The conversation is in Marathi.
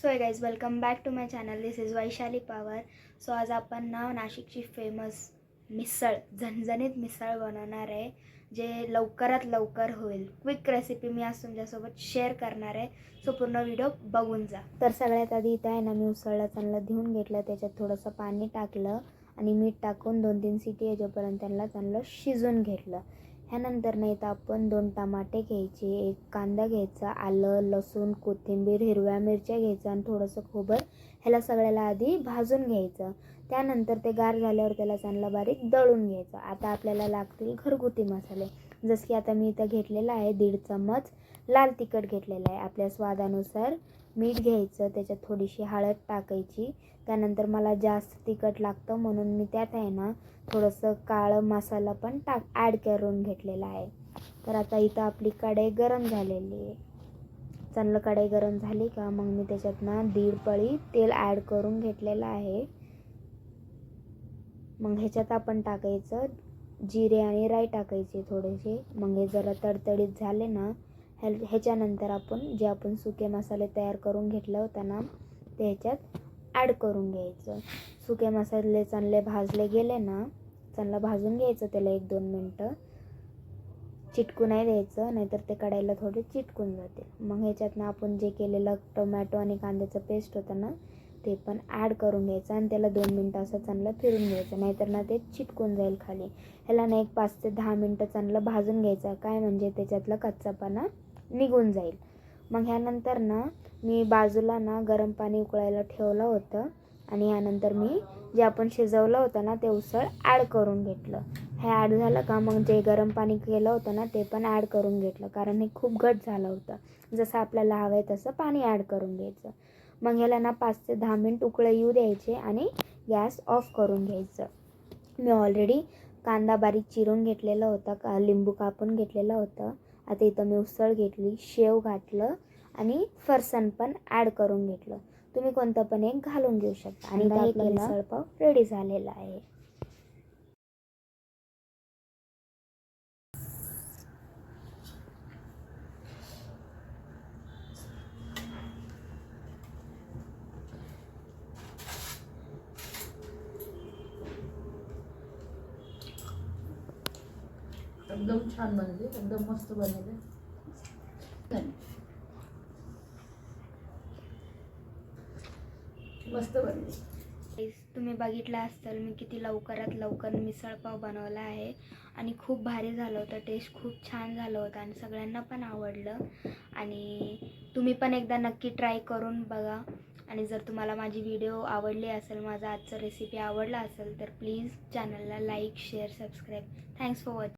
So guys welcome back to my channel. This is Vaishali Pawar. So आज आपण नाशिकची फेमस मिसळ, झणझणीत मिसळ बनवणार आहे, जे लवकरात लवकर होईल. क्विक रेसिपी मी आज तुमच्यासोबत शेअर करणार आहे. सो पूर्ण व्हिडिओ बघून जा. तर सगळ्यात आधी इथं आहे ना, मी उसळला चांगलं धुवून घेतलं, त्याच्यात थोडंसं पाणी टाकलं आणि मीठ टाकून 2-3 सिटी यायपर्यंत त्यांना चांगलं शिजून घेतलं. ह्यानंतर नाही तर आपण 2 टमाटे घ्यायचे, 1 कांदा घ्यायचा, आलं लसूण कोथिंबीर हिरव्या मिरच्या घ्यायचं आणि थोडंसं खोबरं. ह्याला सगळ्याला आधी भाजून घ्यायचं. त्यानंतर ते गार झाल्यावर त्याला चांगलं बारीक दळून घ्यायचं. आता आपल्याला लागतील घरगुती मसाले, जसं की आता मी इथं घेतलेला आहे 1.5 चम्मच लाल तिखट घेतलेला आहे. आपल्या स्वादानुसार मीठ घ्यायचं, त्याच्यात थोडीशी हळद टाकायची. त्यानंतर मला जास्त तिखट लागतं म्हणून मी त्यात आहे ना थोडंसं काळं मसाला पण ॲड करून घेतलेला आहे. तर आता इथं आपली कढई गरम झालेली आहे. चांगलं कढई गरम झाली का मग मी त्याच्यात ना 1.5 पळी तेल ॲड करून घेतलेलं आहे. मग ह्याच्यात आपण टाकायचं जिरे आणि राई टाकायचे थोडेसे. मग हे जरा तडतडीत झाले ना, ह्याच्यानंतर आपण सुके मसाले तयार करून घेतले होते ना, ते ह्याच्यात ॲड करून घ्यायचं. सुके मसाले चांगले भाजले गेले ना, चांगलं भाजून घ्यायचं त्याला 1-2 मिनटं. चिटकू नाही द्यायचं, नाहीतर ते कढईला थोडे चिटकून जाते. मग ह्याच्यात ना आपण जे केलेलं टोमॅटो आणि कांद्याचं पेस्ट होतं ना, ते पण ॲड करून घ्यायचं आणि त्याला 2 मिनटं असं चांगलं फिरून घ्यायचं, नाहीतर ना ते चिटकून जाईल खाली. ह्याला ना 5 ते 10 मिनटं चांगलं भाजून घ्यायचं, काय म्हणजे त्याच्यातला कच्चापणा निघून जाईल. मग ह्यानंतर ना मी बाजूला ना गरम पाणी उकळायला ठेवलं होतं आणि ह्यानंतर मी जे आपण शिजवलं होतं ना ते उसळ ॲड करून घेतलं. हे ॲड झालं का मग जे गरम पाणी केलं होतं ना ते पण ॲड करून घेतलं, कारण हे खूप घट झालं होतं. जसं आपल्याला हवं आहे तसं पाणी ॲड करून घ्यायचं. मग ह्याला ना 5 ते 10 मिनिट उकळे येऊ द्यायचे आणि गॅस ऑफ करून घ्यायचं. मी ऑलरेडी कांदा बारीक चिरून घेतलेला होता, लिंबू कापून घेतलेलं होतं. आता इथं मी उसळ घेतली, शेव घातलं आणि फरसाण पण ॲड करून घेतलं. तुम्ही कोणतं पण एक घालून घेऊ शकता. आणि आपला मिसळ पाव रेडी झालेला आहे. एकदम छान बनले, एकदम मस्त बनले. मस्त बनले. तुम्ही बघितलं असाल मी किती लवकरात लवकर मिसळपाव बनवला आहे आणि खूप भारी झालं होतं. टेस्ट खूप छान झालं होतं आणि सगळ्यांना पण आवडलं. आणि तुम्ही पण एकदा नक्की ट्राय करून बघा. आणि जर तुम्हाला माझी व्हिडिओ आवडली असेल, माझा आजचा रेसिपी आवडला असेल, तर प्लीज चॅनलला like share subscribe. Thanks for watching.